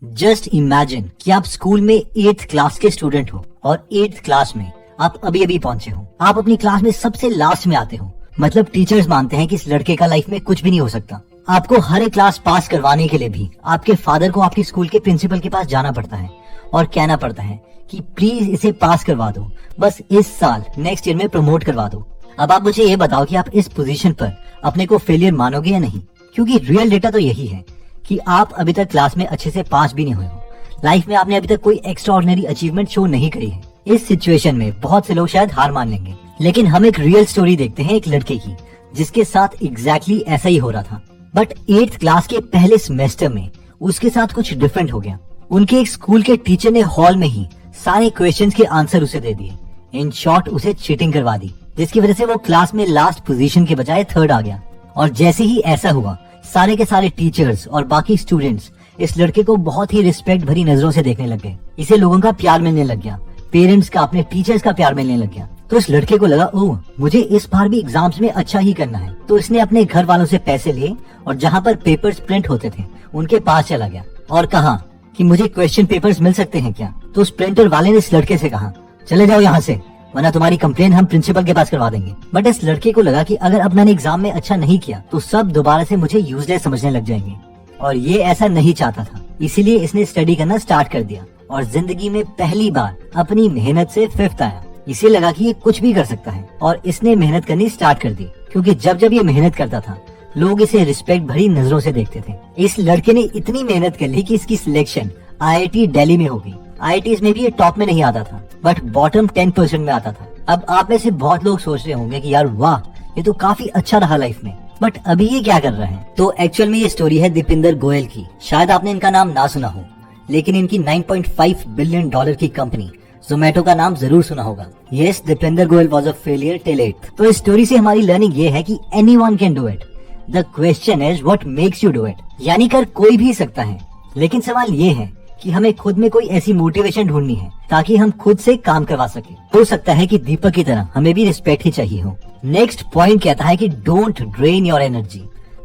Just imagine कि आप school में 8th क्लास के स्टूडेंट हो और 8th क्लास में आप अभी अभी पहुंचे हो। आप अपनी क्लास में सबसे लास्ट में आते हो। मतलब टीचर्स मानते हैं कि इस लड़के का लाइफ में कुछ भी नहीं हो सकता। आपको हर एक क्लास पास करवाने के लिए भी आपके फादर को आपकी स्कूल के प्रिंसिपल के पास जाना पड़ता है और कहना पड़ता है कि प्लीज इसे पास करवा दो, बस इस साल नेक्स्ट ईयर में प्रमोट करवा दो। अब आप मुझे ये बताओ कि आप इस पोजीशन पर अपने को फेलियर मानोगे या नहीं, क्योंकि रियल डेटा तो यही है कि आप अभी तक क्लास में अच्छे से पास भी नहीं हुए हो। लाइफ में आपने अभी तक कोई एक्स्ट्रा ऑर्डिनरी अचीवमेंट शो नहीं करी है। इस सिचुएशन में बहुत से लोग शायद हार मान लेंगे, लेकिन हम एक रियल स्टोरी देखते हैं एक लड़के की जिसके साथ एग्जैक्टली ऐसा ही हो रहा था। बट 8th क्लास के पहले सेमेस्टर में उसके साथ कुछ डिफरेंट हो गया। उनके एक स्कूल के टीचर ने हॉल में ही सारे क्वेश्चंस के आंसर उसे दे दिए। इन शॉर्ट उसे चीटिंग करवा दी, जिसकी वजह से वो क्लास में लास्ट पोजीशन के बजाय 3rd आ गया। और जैसे ही ऐसा हुआ, सारे के सारे टीचर्स और बाकी स्टूडेंट्स इस लड़के को बहुत ही रिस्पेक्ट भरी नजरों से देखने लग गए। इसे लोगों का प्यार मिलने लग गया, पेरेंट्स का, अपने टीचर्स का प्यार मिलने लग गया। तो इस लड़के को लगा, ओह मुझे इस बार भी एग्जाम्स में अच्छा ही करना है। तो इसने अपने घर वालों से पैसे लिए और जहाँ पर पेपर्स प्रिंट होते थे उनके पास चला गया और कहा कि मुझे क्वेश्चन पेपर्स मिल सकते हैं क्या। तो उस प्रिंटर वाले ने इस लड़के से कहा, चले जाओ यहाँ से, वरना तुम्हारी कंप्लेन हम प्रिंसिपल के पास करवा देंगे। बट इस लड़के को लगा कि अगर अब मैंने एग्जाम में अच्छा नहीं किया तो सब दोबारा से मुझे यूजलेस समझने लग जाएंगे, और ये ऐसा नहीं चाहता था। इसीलिए इसने स्टडी करना स्टार्ट कर दिया और जिंदगी में पहली बार अपनी मेहनत से 5th आया। इसे लगा कि ये कुछ भी कर सकता है और इसने मेहनत करनी स्टार्ट कर दी, क्योंकि जब जब ये मेहनत करता था लोग इसे रिस्पेक्ट भरी नजरों से देखते थे। इस लड़के ने इतनी मेहनत कर ली कि इसकी सिलेक्शन IIT दिल्ली में हो गई। IITs में भी ये टॉप में नहीं आता था, बट बॉटम 10% में आता था। अब आप में से बहुत लोग सोच रहे होंगे कि यार वाह, ये तो काफी अच्छा रहा लाइफ में, बट अभी ये क्या कर रहा है। तो एक्चुअल में ये स्टोरी है दीपिंदर गोयल की। शायद आपने इनका नाम ना सुना हो, लेकिन इनकी $9.5 बिलियन की कंपनी जोमेटो का नाम जरूर सुना होगा। Yes, Deepinder Goyal was a failure till 8th। तो इस स्टोरी से हमारी लर्निंग ये है कि anyone can do it, the question is what makes you do it. यानी कर कोई भी सकता है, लेकिन सवाल ये है कि हमें खुद में कोई ऐसी मोटिवेशन ढूंढनी है ताकि हम खुद से काम करवा सके। हो सकता है कि दीपक की तरह हमें भी रिस्पेक्ट ही चाहिए हो। नेक्स्ट पॉइंट कहता है कि don't drain your energy.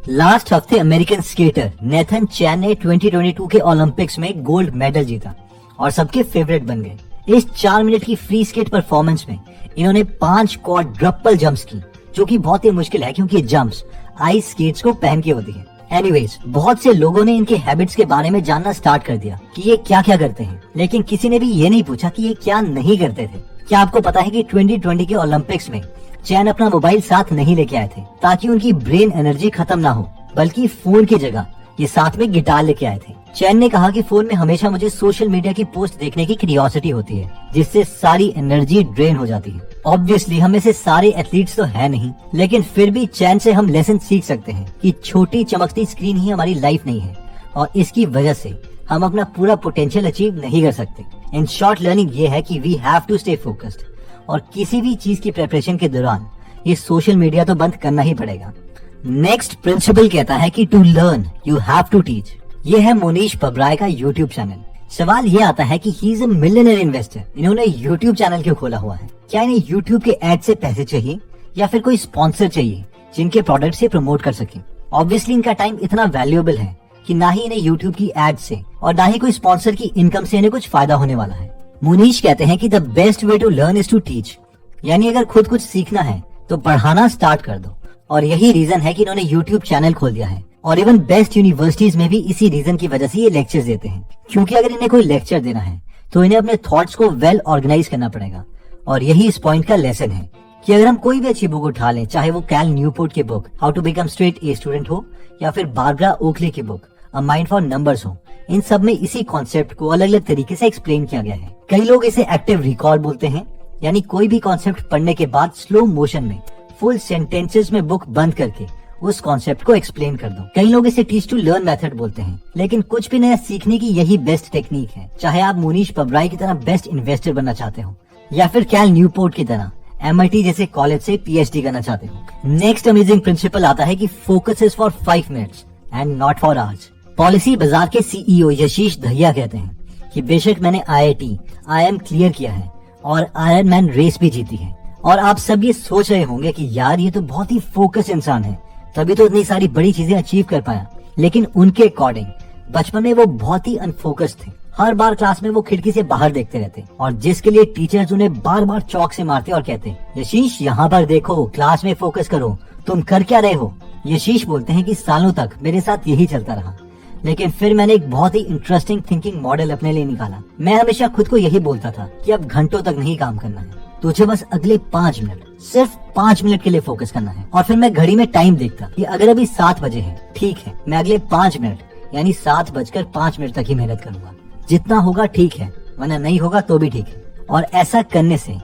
Last हफ्ते अमेरिकन स्केटर नेथन चैन ने 2022 के ओलंपिक्स में गोल्ड मेडल जीता और सबके फेवरेट बन गए। इस 4 मिनट की फ्री स्केट परफॉर्मेंस में इन्होंने 5 क्वाड्रपल जंप्स की, जो कि बहुत ही मुश्किल है क्योंकि ये जंप्स आइस स्केट्स को पहन के होती है। एनीवेज, बहुत से लोगों ने इनके हैबिट्स के बारे में जानना स्टार्ट कर दिया कि ये क्या क्या करते हैं, लेकिन किसी ने भी ये नहीं पूछा कि ये क्या नहीं करते थे। क्या आपको पता है कि 2020 के ओलंपिक्स में चैन अपना मोबाइल साथ नहीं लेके आए थे ताकि उनकी ब्रेन एनर्जी खत्म ना हो, बल्कि फोन की जगह ये साथ में गिटार लेके आए थे। चैन ने कहा कि फोन में हमेशा मुझे सोशल मीडिया की पोस्ट देखने की क्यूरियोसिटी होती है, जिससे सारी एनर्जी ड्रेन हो जाती है। ऑब्वियसली हम में से सारे एथलीट्स तो है नहीं, लेकिन फिर भी चैन से हम लेसन सीख सकते हैं कि छोटी चमकती स्क्रीन ही हमारी लाइफ नहीं है और इसकी वजह से हम अपना पूरा पोटेंशियल अचीव नहीं कर सकते। इन शॉर्ट लर्निंग ये है कि we have to stay focused, और किसी भी चीज की प्रिपरेशन के दौरान ये सोशल मीडिया तो बंद करना ही पड़ेगा। नेक्स्ट प्रिंसिपल कहता है कि to learn you have to teach. ये है मोनीश पबराय का यूट्यूब चैनल। सवाल ये आता है कि he is a millionaire investor, इन्होंने यूट्यूब चैनल क्यों खोला हुआ है? क्या इन्हें यूट्यूब के एड से पैसे चाहिए या फिर कोई स्पॉन्सर चाहिए जिनके प्रोडक्ट से प्रमोट कर सके? ऑब्वियसली इनका टाइम इतना वैल्यूएबल है कि ना ही इन्हें यूट्यूब की एड से और ना ही कोई स्पॉन्सर की इनकम से इन्हें कुछ फायदा होने वाला है। मोनीश कहते हैं कि the best way to learn is to teach, यानी अगर खुद कुछ सीखना है तो पढ़ाना स्टार्ट कर दो। और यही रीजन है कि इन्होंने यूट्यूब चैनल खोल दिया है, और इवन बेस्ट यूनिवर्सिटीज में भी इसी रीजन की वजह से ये लेक्चर्स देते हैं। क्योंकि अगर इन्हें कोई लेक्चर देना है तो इन्हें अपने थॉट्स को वेल ऑर्गेनाइज करना पड़ेगा, और यही इस पॉइंट का लेसन है कि अगर हम कोई भी अच्छी बुक उठा लें, चाहे वो कैल न्यूपोर्ट की book how to become straight A student हो या फिर बारबरा ओकली की book a mind for numbers हो, इन सब में इसी कॉन्सेप्ट को अलग अलग तरीके से एक्सप्लेन किया गया है। कई लोग इसे एक्टिव रिकॉल बोलते हैं, यानी कोई भी कॉन्सेप्ट पढ़ने के बाद स्लो मोशन में फुल सेंटेंसेस में बुक बंद करके उस कॉन्सेप्ट को एक्सप्लेन कर दो। कई लोग इसे टीच टू लर्न मेथड बोलते हैं, लेकिन कुछ भी नया सीखने की यही बेस्ट टेक्निक है। चाहे आप मोनीश पबराय की तरह बेस्ट इन्वेस्टर बनना चाहते हो या फिर कैल न्यूपोर्ट की तरह MIT जैसे कॉलेज से PhD करना चाहते हो। नेक्स्ट अमेजिंग प्रिंसिपल आता है कि focus is for 5 minutes and not for hours. Policy बाजार के CEO यशीश दहिया कहते हैं कि बेशक मैंने IIM क्लियर किया है और आयरन मैन रेस भी जीती है, और आप सब ये सोच रहे होंगे कि यार ये तो बहुत ही फोकस इंसान है, तभी तो इतनी सारी बड़ी चीजें अचीव कर पाया। लेकिन उनके अकॉर्डिंग बचपन में वो बहुत ही अनफोकस्ड थे। हर बार क्लास में वो खिड़की से बाहर देखते रहते और जिसके लिए टीचर्स उन्हें बार बार चौक से मारते और कहते, यशीश यहाँ पर देखो, क्लास में फोकस करो, तुम कर क्या रहे हो। यशीश बोलते हैं कि सालों तक मेरे साथ यही चलता रहा, लेकिन फिर मैंने एक बहुत ही इंटरेस्टिंग थिंकिंग मॉडल अपने लिए निकाला। मैं हमेशा खुद को यही बोलता था कि अब घंटों तक नहीं काम करना है, तुझे बस अगले 5 मिनट, सिर्फ 5 मिनट के लिए फोकस करना है। और फिर मैं घड़ी में टाइम देखता कि अगर अभी 7 बजे है, ठीक है, मैं अगले 5 मिनट यानी 7:05 तक ही मेहनत करूंगा। जितना होगा ठीक है, वरना नहीं होगा तो भी ठीक है। और ऐसा करने से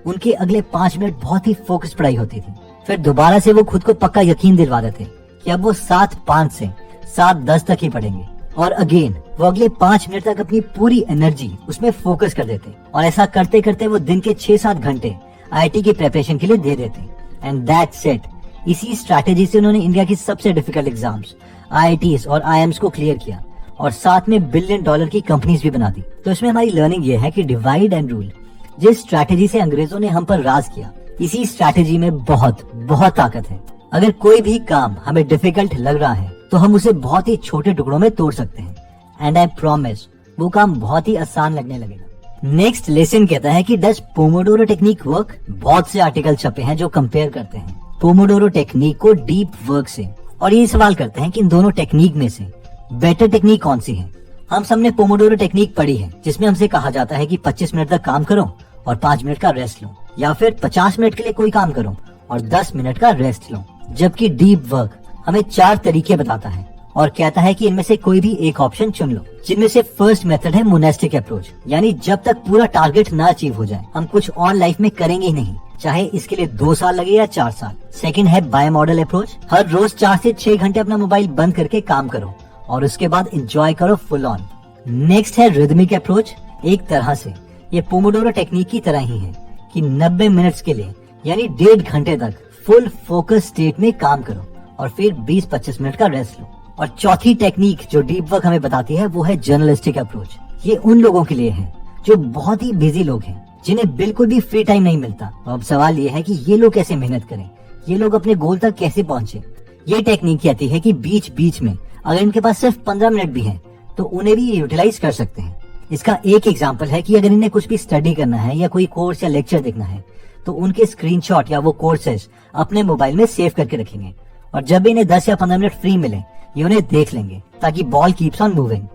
उनके अगले 5 मिनट बहुत ही फोकस पढ़ाई होती थी। फिर दोबारा से वो खुद को पक्का यकीन दिलवा देते कि अब वो 7:05 से 7:10 तक ही पढ़ेंगे। और अगेन वो अगले 5 मिनट तक अपनी पूरी एनर्जी उसमें फोकस कर देते और ऐसा करते करते वो दिन के 6-7 घंटे आईआईटी की प्रिपरेशन के लिए दे देते। And that's it. इसी स्ट्रैटेजी से उन्होंने इंडिया की सबसे डिफिकल्ट एग्जाम्स, आईआईटीज और आईएम्स को क्लियर किया और साथ में $1 बिलियन की कंपनीज भी बना दी। तो इसमें हमारी लर्निंग ये है कि डिवाइड एंड रूल, जिस स्ट्रैटेजी से अंग्रेजों ने हम पर राज किया, इसी स्ट्रैटेजी में बहुत बहुत ताकत है। अगर कोई भी काम हमें डिफिकल्ट लग रहा है तो हम उसे बहुत ही छोटे टुकड़ों में तोड़ सकते हैं एंड आई प्रॉमिस वो काम बहुत ही आसान लगने लगेगा। नेक्स्ट लेसन कहता है कि डज पोमोडोरो टेक्निक वर्क। बहुत से आर्टिकल छपे हैं जो कंपेयर करते हैं पोमोडोरो टेक्निक को डीप वर्क से और ये सवाल करते हैं कि इन दोनों टेक्निक में से बेटर टेक्निक कौन सी है। हम सबने पोमोडोरो टेक्निक पढ़ी है, जिसमें हमसे कहा जाता है कि 25 मिनट तक काम करो और 5 मिनट का रेस्ट लो, या फिर 50 मिनट के लिए कोई काम करो और 10 मिनट का रेस्ट लो। जबकि डीप वर्क हमें 4 तरीके बताता है और कहता है कि इनमें से कोई भी एक ऑप्शन चुन लो, जिनमें से फर्स्ट मेथड है मोनेस्टिक अप्रोच, यानी जब तक पूरा टारगेट ना अचीव हो जाए हम कुछ और लाइफ में करेंगे ही नहीं, चाहे इसके लिए 2 साल लगे या 4 साल। सेकंड है बाय मॉडल अप्रोच, हर रोज 4 से 6 घंटे अपना मोबाइल बंद करके काम करो और उसके बाद एंजॉय करो फुल ऑन। नेक्स्ट है रिदमिक अप्रोच। एक तरह से ये पोमोडोरो टेक्निक की तरह ही है कि 90 मिनट्स के लिए यानी 1.5 घंटे तक फुल फोकस स्टेट में काम करो और फिर 20-25 मिनट का रेस्ट लो। और चौथी टेक्निक जो डीप वर्क हमें बताती है वो है जर्नलिस्टिक अप्रोच। ये उन लोगों के लिए है जो बहुत ही बिजी लोग हैं, जिन्हें बिल्कुल भी फ्री टाइम नहीं मिलता। अब सवाल ये है कि ये लोग कैसे मेहनत करें, ये लोग अपने गोल तक कैसे पहुंचे। ये टेक्निक कहती है कि बीच बीच में अगर इनके पास सिर्फ 15 मिनट भी है तो उन्हें भी यूटिलाइज कर सकते हैं। इसका एक एग्जाम्पल है कि अगर इन्हें कुछ भी स्टडी करना है या कोई कोर्स या लेक्चर देखना है तो उनके स्क्रीनशॉट या वो कोर्सेज अपने मोबाइल में सेव करके रखेंगे और जब भी इन्हें 10 या 15 मिनट फ्री मिले ये उन्हें देख लेंगे ताकि बॉल कीप्स ऑन मूविंग।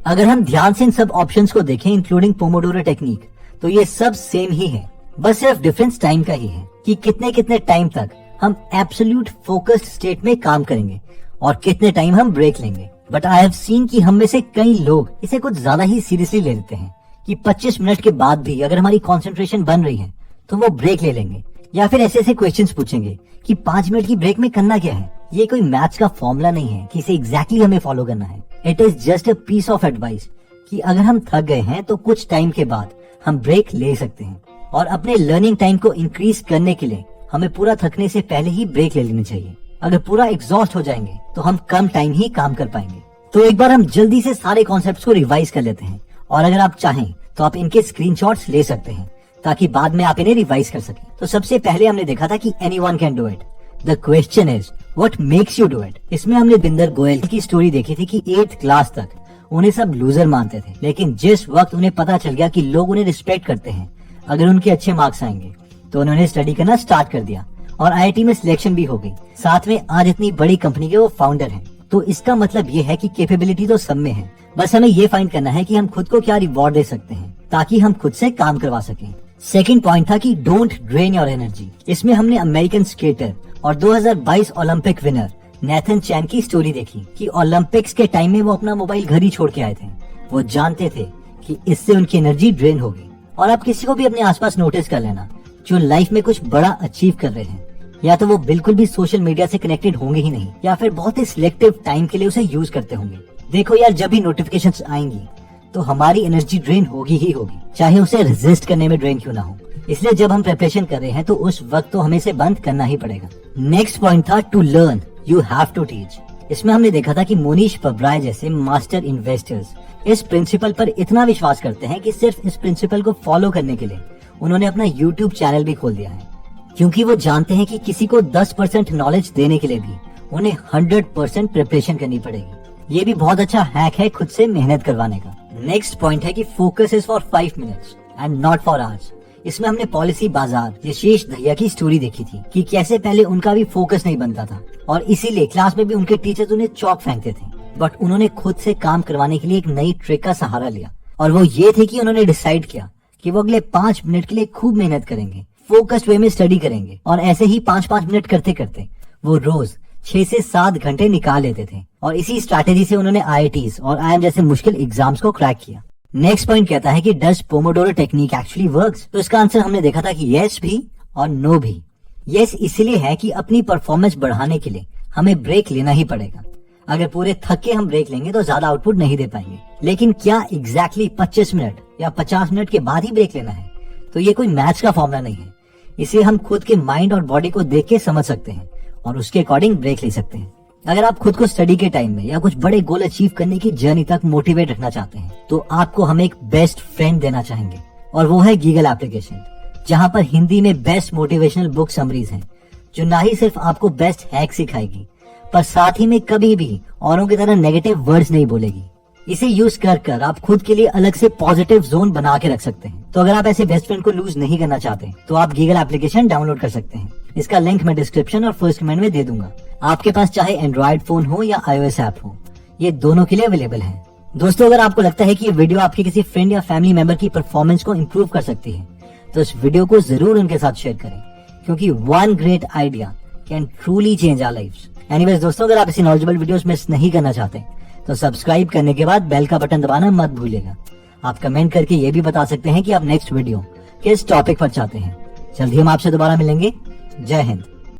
अगर हम ध्यान से इन सब ऑप्शंस को देखें इंक्लूडिंग पोमोडोरो टेक्निक, तो ये सब सेम ही है, बस सिर्फ डिफरेंस टाइम का ही है कि कितने कितने टाइम तक हम एब्सोल्यूट फोकस्ड स्टेट में काम करेंगे और कितने टाइम हम ब्रेक लेंगे। बट आई हैव सीन कि हम में से कई लोग इसे कुछ ज्यादा ही सीरियसली ले लेते हैं कि 25 मिनट के बाद भी अगर हमारी कंसंट्रेशन बन रही है तो वो ब्रेक ले लेंगे, या फिर ऐसे ऐसे क्वेश्चंस पूछेंगे कि 5 मिनट की ब्रेक में करना क्या है। ये कोई मैथ्स का फॉर्मूला नहीं है कि इसे एग्जैक्टली हमें फॉलो करना है। It is just a piece of advice कि अगर हम थक गए हैं तो कुछ टाइम के बाद हम ब्रेक ले सकते हैं और अपने लर्निंग टाइम को इंक्रीज करने के लिए हमें पूरा थकने से पहले ही ब्रेक ले लेनी चाहिए। अगर पूरा एग्जॉस्ट हो जाएंगे तो हम कम टाइम ही काम कर पाएंगे। तो एक बार हम जल्दी से सारे कॉन्सेप्ट्स को रिवाइज कर लेते हैं और अगर आप चाहें तो आप इनके स्क्रीनशॉट्स ले सकते हैं ताकि बाद में आप इन्हें रिवाइज कर सकें। तो सबसे पहले हमने देखा था कि anyone can do it, the question is what makes you do it. इसमें हमने बिंदर गोयल की स्टोरी देखी थी कि 8th क्लास तक उन्हें सब लूजर मानते थे, लेकिन जिस वक्त उन्हें पता चल गया कि लोग उन्हें रिस्पेक्ट करते हैं अगर उनके अच्छे मार्क्स आएंगे, तो उन्होंने स्टडी करना स्टार्ट कर दिया और आईआईटी में सिलेक्शन भी हो गई। साथ में आज इतनी बड़ी कंपनी के वो फाउंडर हैं। तो इसका मतलब ये है कि कैपेबिलिटी तो सब में है, बस हमें ये फाइंड करना है कि हम खुद को क्या रिवॉर्ड दे सकते हैं ताकि हम खुद से काम करवा सकें। सेकंड पॉइंट था कि डोंट ड्रेन योर एनर्जी। इसमें हमने अमेरिकन स्केटर और 2022 ओलंपिक विनर नेथन चैन की स्टोरी देखी कि ओलंपिक्स के टाइम में वो अपना मोबाइल घर ही छोड़ के आए थे। वो जानते थे कि इससे उनकी एनर्जी ड्रेन होगी। और आप किसी को भी अपने आसपास नोटिस कर लेना जो लाइफ में कुछ बड़ा अचीव कर रहे हैं, या तो वो बिल्कुल भी सोशल मीडिया से कनेक्टेड होंगे ही नहीं या फिर बहुत ही सिलेक्टिव टाइम के लिए उसे यूज करते होंगे। देखो यार, जब भी नोटिफिकेशंस आएंगी तो हमारी एनर्जी ड्रेन होगी ही होगी, चाहे उसे रेजिस्ट करने में ड्रेन क्यों ना हो। इसलिए जब हम प्रिपरेशन कर रहे हैं तो उस वक्त तो हमें इसे बंद करना ही पड़ेगा। नेक्स्ट पॉइंट था to learn you have to teach. इसमें हमने देखा था कि मोनीश पब्राय जैसे मास्टर इन्वेस्टर्स इस प्रिंसिपल पर इतना विश्वास करते हैं कि सिर्फ इस प्रिंसिपल को फॉलो करने के लिए उन्होंने अपना यूट्यूब चैनल भी खोल दिया है, क्योंकि वो जानते हैं कि किसी को 10% नॉलेज देने के लिए भी उन्हें 100% प्रिपरेशन करनी पड़ेगी। ये भी बहुत अच्छा हैक है खुद से मेहनत करवाने का। नेक्स्ट पॉइंट है कि focus is for 5 minutes and not for hours. इसमें हमने पॉलिसी बाजार यशीश दहिया की स्टोरी देखी थी कि कैसे पहले उनका भी फोकस नहीं बनता था और इसीलिए क्लास में भी उनके टीचर्स उन्हें चौक फेंकते थे, बट उन्होंने खुद से काम करवाने के लिए एक नई ट्रिक का सहारा लिया और वो ये थे कि उन्होंने डिसाइड किया कि वो अगले 5 मिनट के लिए खूब मेहनत करेंगे, फोकस्ड वे में स्टडी करेंगे और ऐसे ही 5-5 मिनट करते करते वो रोज 6 से 7 घंटे निकाल लेते थे और इसी स्ट्रैटेजी से उन्होंने IITs और IIM जैसे मुश्किल एग्जाम्स को क्रैक किया। नेक्स्ट पॉइंट कहता है कि does Pomodoro technique actually works? तो इसका आंसर हमने देखा था कि यस भी और नो भी। यस इसलिए है कि अपनी परफॉर्मेंस बढ़ाने के लिए हमें ब्रेक लेना ही पड़ेगा। अगर पूरे थक के हम ब्रेक लेंगे तो ज्यादा आउटपुट नहीं दे पाएंगे, लेकिन क्या एग्जैक्टली 25 मिनट या 50 मिनट के बाद ही ब्रेक लेना है? तो ये कोई मैथ्स का फॉर्मूला नहीं है। इसे हम खुद के माइंड और बॉडी को देख के समझ सकते हैं और उसके अकॉर्डिंग ब्रेक ले सकते हैं। अगर आप खुद को स्टडी के टाइम में या कुछ बड़े गोल अचीव करने की जर्नी तक मोटिवेट रखना चाहते हैं तो आपको हम एक बेस्ट फ्रेंड देना चाहेंगे और वो है गीगल एप्लीकेशन, जहाँ पर हिंदी में बेस्ट मोटिवेशनल बुक समरीज हैं, जो ना ही सिर्फ आपको बेस्ट हैक सिखाएगी पर साथ ही में कभी भी औरों की तरह नेगेटिव वर्ड्स नहीं बोलेगी। इसे यूज कर आप खुद के लिए अलग से पॉजिटिव जोन बना के रख सकते हैं। तो अगर आप ऐसे बेस्ट फ्रेंड को लूज नहीं करना चाहते तो आप गीगल एप्लीकेशन डाउनलोड कर सकते हैं। इसका लिंक मैं डिस्क्रिप्शन और फर्स्ट कमेंट में दे दूंगा। आपके पास चाहे एंड्रॉइड फोन हो या iOS ऐप हो, ये दोनों के लिए अवेलेबल है। दोस्तों, अगर आपको लगता है कि ये वीडियो आपके किसी फ्रेंड या फैमिली मेंबर की परफॉर्मेंस को इम्प्रूव कर सकती है तो इस वीडियो को जरूर उनके साथ शेयर करें, क्योंकि one great idea can truly change our lives. Anyways दोस्तों, अगर आप ऐसी नॉलेजेबल वीडियोस मिस नहीं करना चाहते तो सब्सक्राइब करने के बाद बेल का बटन दबाना मत भूलिएगा। आप कमेंट करके ये भी बता सकते हैं कि आप नेक्स्ट वीडियो किस टॉपिक पर चाहते हैं। जल्दी हम आपसे दोबारा मिलेंगे। जय हिंद।